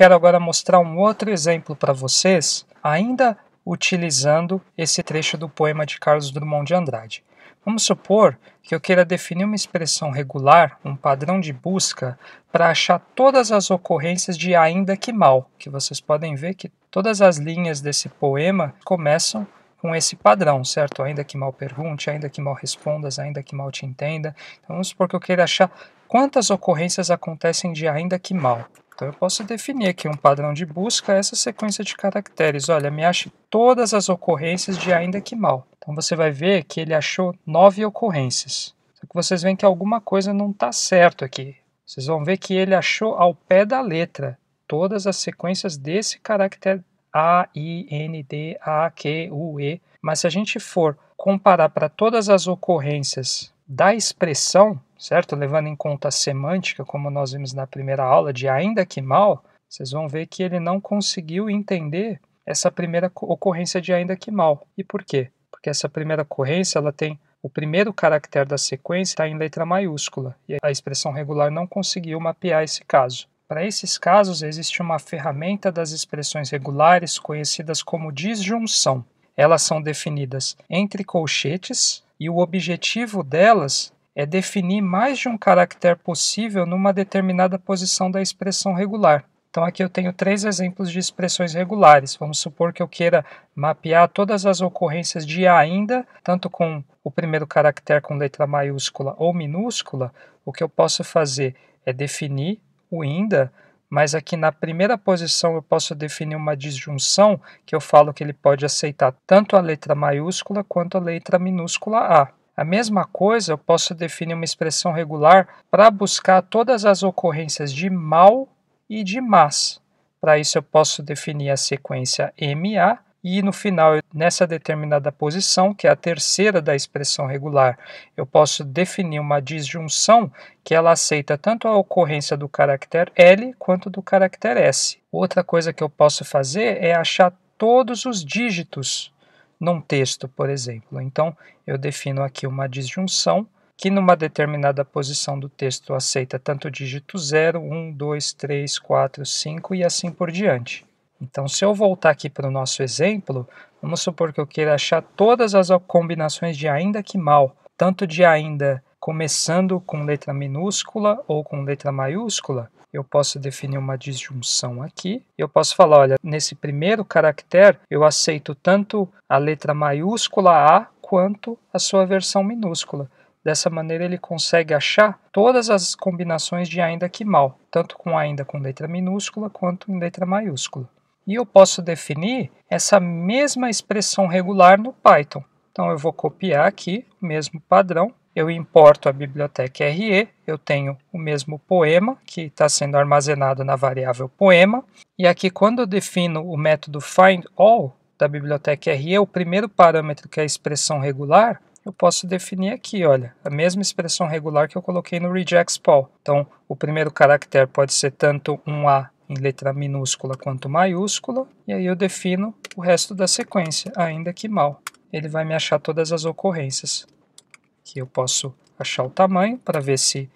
quero agora mostrar um outro exemplo para vocês, ainda utilizando esse trecho do poema de Carlos Drummond de Andrade. Vamos supor que eu queira definir uma expressão regular, um padrão de busca, para achar todas as ocorrências de ainda que mal, que vocês podem ver que todas as linhas desse poema começam com esse padrão, certo? Ainda que mal pergunte, ainda que mal respondas, ainda que mal te entenda. Então vamos supor que eu queira achar quantas ocorrências acontecem de ainda que mal. Então eu posso definir aqui um padrão de busca, essa sequência de caracteres. Olha, me ache todas as ocorrências de ainda que mal. Então você vai ver que ele achou 9 ocorrências. Só que vocês veem que alguma coisa não está certo aqui. Vocês vão ver que ele achou ao pé da letra todas as sequências desse caractere A, I, N, D, A, Q, U, E. Mas se a gente for comparar para todas as ocorrências da expressão, certo? Levando em conta a semântica, como nós vimos na primeira aula, de ainda que mal, vocês vão ver que ele não conseguiu entender essa primeira ocorrência de ainda que mal. E por quê? Porque essa primeira ocorrência ela tem o primeiro caractere da sequência está em letra maiúscula, e a expressão regular não conseguiu mapear esse caso. Para esses casos, existe uma ferramenta das expressões regulares conhecidas como disjunção. Elas são definidas entre colchetes e o objetivo delas é definir mais de um caractere possível numa determinada posição da expressão regular. Então aqui eu tenho 3 exemplos de expressões regulares. Vamos supor que eu queira mapear todas as ocorrências de ainda, tanto com o primeiro caractere com letra maiúscula ou minúscula. O que eu posso fazer é definir o ainda, mas aqui na primeira posição eu posso definir uma disjunção que eu falo que ele pode aceitar tanto a letra maiúscula quanto a letra minúscula A. A mesma coisa eu posso definir uma expressão regular para buscar todas as ocorrências de mal e de mas. Para isso eu posso definir a sequência MA e no final, nessa determinada posição, que é a terceira da expressão regular, eu posso definir uma disjunção que ela aceita tanto a ocorrência do caractere L quanto do caractere S. Outra coisa que eu posso fazer é achar todos os dígitos num texto, por exemplo. Então, eu defino aqui uma disjunção que numa determinada posição do texto aceita tanto o dígito 0, 1, 2, 3, 4, 5 e assim por diante. Então, se eu voltar aqui para o nosso exemplo, vamos supor que eu queira achar todas as combinações de ainda que mal, tanto de ainda começando com letra minúscula ou com letra maiúscula, eu posso definir uma disjunção aqui. Eu posso falar, olha, nesse primeiro caractere eu aceito tanto a letra maiúscula A quanto a sua versão minúscula. Dessa maneira ele consegue achar todas as combinações de ainda que mal, tanto com ainda com letra minúscula quanto em letra maiúscula. E eu posso definir essa mesma expressão regular no Python. Então eu vou copiar aqui o mesmo padrão, eu importo a biblioteca RE, eu tenho o mesmo poema que está sendo armazenado na variável poema, e aqui quando eu defino o método findAll da biblioteca RE, o primeiro parâmetro que é a expressão regular, eu posso definir aqui, olha, a mesma expressão regular que eu coloquei no regex_pol. Então o primeiro caractere pode ser tanto um A em letra minúscula quanto maiúscula, e aí eu defino o resto da sequência, ainda que mal. Ele vai me achar todas as ocorrências. Aqui eu posso achar o tamanho para ver se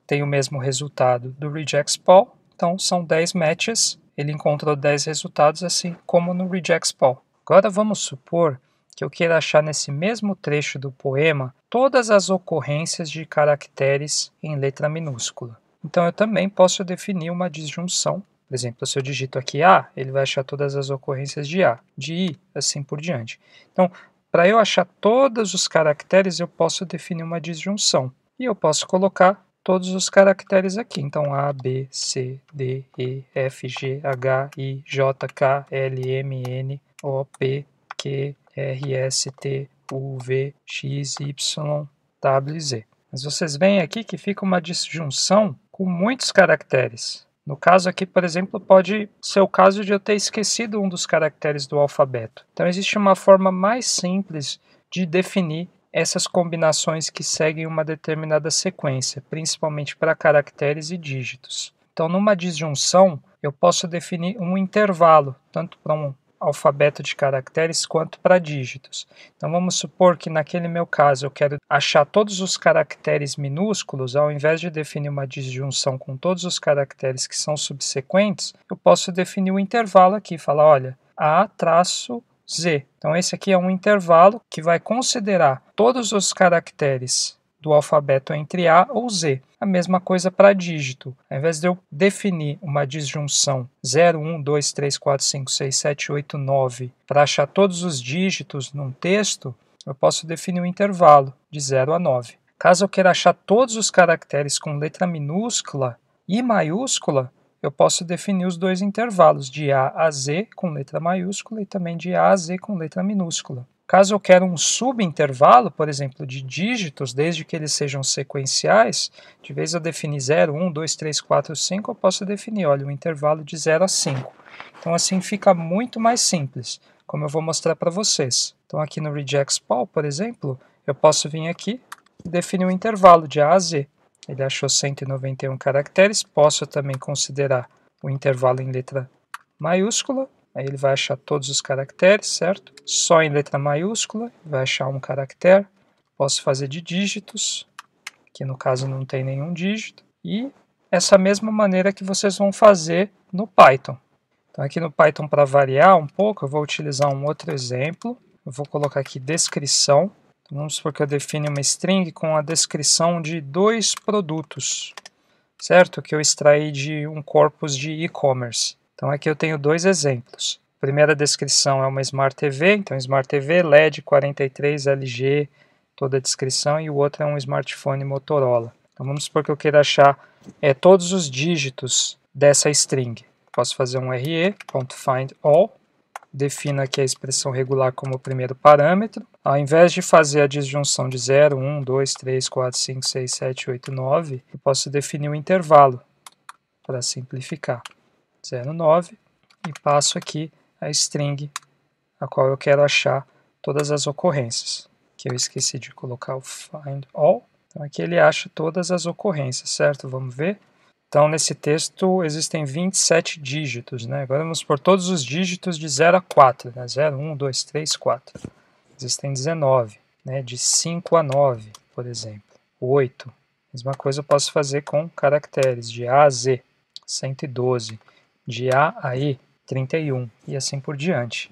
tem o mesmo resultado do regex_pol. Então são 10 matches, ele encontrou 10 resultados assim como no regex_pol. Agora vamos supor que eu queira achar nesse mesmo trecho do poema todas as ocorrências de caracteres em letra minúscula. Então eu também posso definir uma disjunção. Por exemplo, se eu digito aqui A, ele vai achar todas as ocorrências de A, de I, assim por diante. Então, para eu achar todos os caracteres, eu posso definir uma disjunção. E eu posso colocar todos os caracteres aqui. Então, A, B, C, D, E, F, G, H, I, J, K, L, M, N, O, P, Q, R, S, T, U, V, X, Y, W e Z. Mas vocês veem aqui que fica uma disjunção com muitos caracteres. No caso aqui, por exemplo, pode ser o caso de eu ter esquecido um dos caracteres do alfabeto. Então existe uma forma mais simples de definir essas combinações que seguem uma determinada sequência, principalmente para caracteres e dígitos. Então numa disjunção, eu posso definir um intervalo, tanto para um alfabeto de caracteres quanto para dígitos. Então vamos supor que naquele meu caso eu quero achar todos os caracteres minúsculos, ao invés de definir uma disjunção com todos os caracteres que são subsequentes, eu posso definir um intervalo aqui, falar, olha, A-Z. Então esse aqui é um intervalo que vai considerar todos os caracteres do alfabeto entre A ou Z. A mesma coisa para dígito. Ao invés de eu definir uma disjunção 0, 1, 2, 3, 4, 5, 6, 7, 8, 9 para achar todos os dígitos num texto, eu posso definir um intervalo de 0 a 9. Caso eu queira achar todos os caracteres com letra minúscula e maiúscula, eu posso definir os dois intervalos, de A a Z com letra maiúscula e também de A a Z com letra minúscula. Caso eu queira um subintervalo, por exemplo, de dígitos, desde que eles sejam sequenciais, de vez eu definir 0, 1, 2, 3, 4, 5, eu posso definir, olha, um intervalo de 0 a 5. Então assim fica muito mais simples, como eu vou mostrar para vocês. Então aqui no RegeXPol, por exemplo, eu posso vir aqui e definir um intervalo de A a Z. Ele achou 191 caracteres, posso também considerar o intervalo em letra maiúscula, aí ele vai achar todos os caracteres, certo? Só em letra maiúscula, vai achar um caractere. Posso fazer de dígitos, que no caso não tem nenhum dígito. E essa mesma maneira que vocês vão fazer no Python. Então aqui no Python, para variar um pouco, eu vou utilizar um outro exemplo. Eu vou colocar aqui descrição. Então, vamos supor que eu define uma string com a descrição de 2 produtos, certo? Que eu extraí de um corpus de e-commerce. Então aqui eu tenho 2 exemplos. A primeira descrição é uma Smart TV, então Smart TV LED 43 LG, toda a descrição, e o outro é um smartphone Motorola. Então vamos supor que eu queira achar todos os dígitos dessa string. Posso fazer um re.findAll, defino aqui a expressão regular como primeiro parâmetro. Ao invés de fazer a disjunção de 0, 1, 2, 3, 4, 5, 6, 7, 8, 9, eu posso definir um intervalo para simplificar. 0, 9, e passo aqui a string a qual eu quero achar todas as ocorrências, que eu esqueci de colocar o find all. Então aqui ele acha todas as ocorrências, certo? Vamos ver. Então nesse texto existem 27 dígitos, né? Agora vamos por todos os dígitos de 0 a 4, né? 0, 1, 2, 3, 4. Existem 19, né? De 5 a 9, por exemplo. 8. Mesma coisa eu posso fazer com caracteres de A a Z, 112. De A a E, 31, e assim por diante.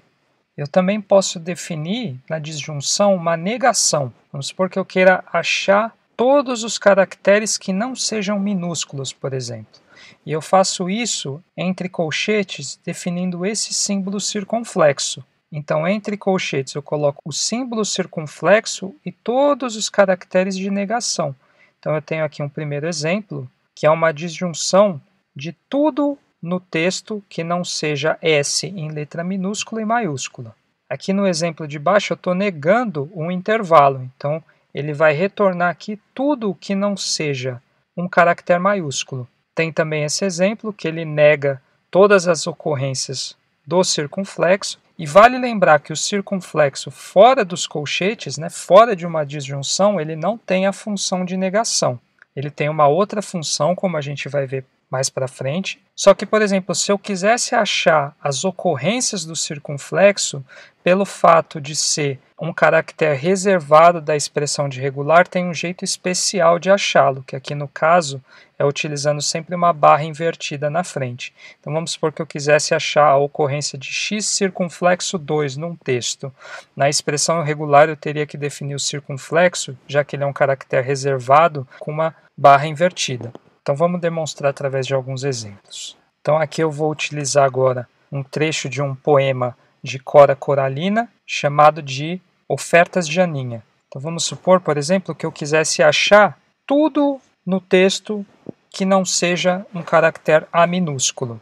Eu também posso definir na disjunção uma negação. Vamos supor que eu queira achar todos os caracteres que não sejam minúsculos, por exemplo. E eu faço isso entre colchetes, definindo esse símbolo circunflexo. Então, entre colchetes, eu coloco o símbolo circunflexo e todos os caracteres de negação. Então, eu tenho aqui um primeiro exemplo, que é uma disjunção de tudo no texto que não seja S em letra minúscula e maiúscula. Aqui no exemplo de baixo eu estou negando um intervalo, então ele vai retornar aqui tudo que não seja um caractere maiúsculo. Tem também esse exemplo que ele nega todas as ocorrências do circunflexo, e vale lembrar que o circunflexo fora dos colchetes, né, fora de uma disjunção, ele não tem a função de negação. Ele tem uma outra função, como a gente vai ver mais para frente. Só que, por exemplo, se eu quisesse achar as ocorrências do circunflexo, pelo fato de ser um caractere reservado da expressão de regular, tem um jeito especial de achá-lo, que aqui no caso é utilizando sempre uma barra invertida na frente. Então vamos supor que eu quisesse achar a ocorrência de x circunflexo 2 num texto. Na expressão regular eu teria que definir o circunflexo, já que ele é um caractere reservado, com uma barra invertida. Então vamos demonstrar através de alguns exemplos. Então aqui eu vou utilizar agora um trecho de um poema de Cora Coralina chamado de Ofertas de Aninha. Então vamos supor, por exemplo, que eu quisesse achar tudo no texto que não seja um caractere A minúsculo,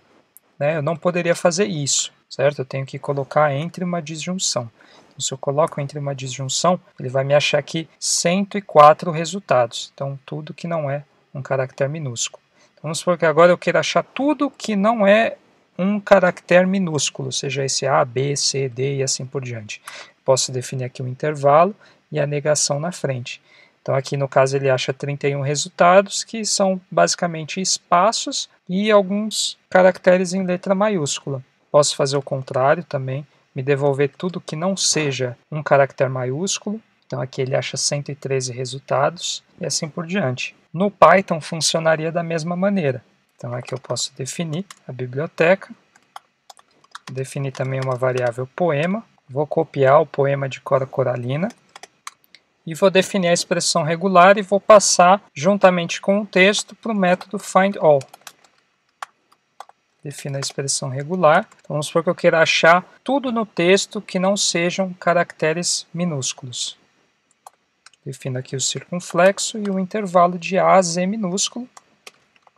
né? Eu não poderia fazer isso, certo? Eu tenho que colocar entre uma disjunção. Então, se eu coloco entre uma disjunção, ele vai me achar aqui 104 resultados. Então tudo que não é um caractere minúsculo. Então, vamos supor que agora eu queira achar tudo que não é um caractere minúsculo, seja esse A, B, C, D e assim por diante. Posso definir aqui um intervalo e a negação na frente. Então aqui no caso ele acha 31 resultados, que são basicamente espaços e alguns caracteres em letra maiúscula. Posso fazer o contrário também, me devolver tudo que não seja um caractere maiúsculo. Então aqui ele acha 113 resultados e assim por diante. No Python funcionaria da mesma maneira. Então aqui eu posso definir a biblioteca, definir também uma variável poema, vou copiar o poema de Cora Coralina e vou definir a expressão regular e vou passar juntamente com o texto para o método findAll. Defino a expressão regular. Então, vamos supor que eu queira achar tudo no texto que não sejam caracteres minúsculos. Defino aqui o circunflexo e o intervalo de A a Z minúsculo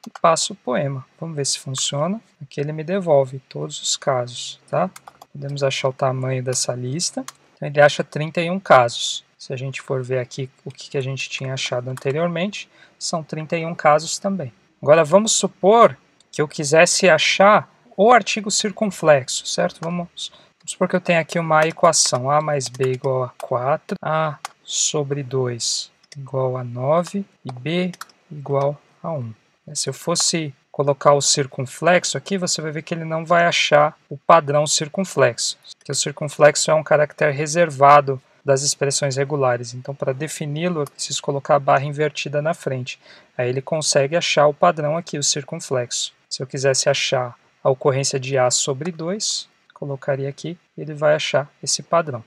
e passo o poema. Vamos ver se funciona. Aqui ele me devolve todos os casos, tá? Podemos achar o tamanho dessa lista. Então, ele acha 31 casos. Se a gente for ver aqui o que a gente tinha achado anteriormente, são 31 casos também. Agora vamos supor que eu quisesse achar o artigo circunflexo, certo? Vamos supor que eu tenho aqui uma equação, A mais B igual a 4, A sobre 2 igual a 9 e B igual a 1. Se eu fosse colocar o circunflexo aqui, você vai ver que ele não vai achar o padrão circunflexo, porque o circunflexo é um caractere reservado das expressões regulares. Então, para defini-lo, eu preciso colocar a barra invertida na frente. Aí ele consegue achar o padrão aqui, o circunflexo. Se eu quisesse achar a ocorrência de A sobre 2, colocaria aqui e ele vai achar esse padrão.